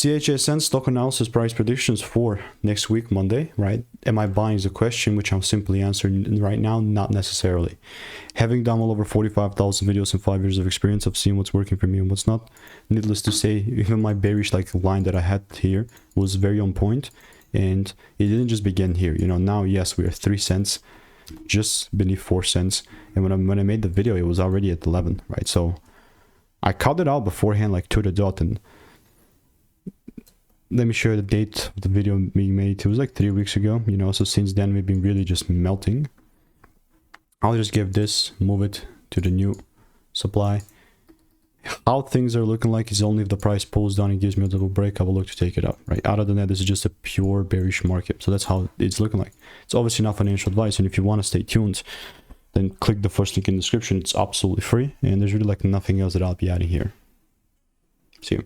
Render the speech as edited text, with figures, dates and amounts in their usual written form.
CHSN stock analysis price predictions for next week, Monday, right? Am I buying is a question, which I'm simply answering right now, not necessarily. Having done well over 45,000 videos and 5 years of experience, I've seen what's working for me and what's not. Needless to say, even my bearish line that I had here was very on point, and it didn't just begin here. You know, now, yes, we are 3 cents, just beneath 4 cents. And when I made the video, it was already at 11, right? So I called it out beforehand, like to the dot, and let me share the date of the video being made. It was like 3 weeks ago, you know, so since then we've been really just melting. I'll just give this, move it to the new supply. How things are looking like is only if the price pulls down and gives me a double break, I will look to take it up, right? Other than that, this is just a pure bearish market. So that's how it's looking like. It's obviously not financial advice, and if you want to stay tuned, then click the first link in the description. It's absolutely free, and there's really like nothing else that I'll be adding here. See you.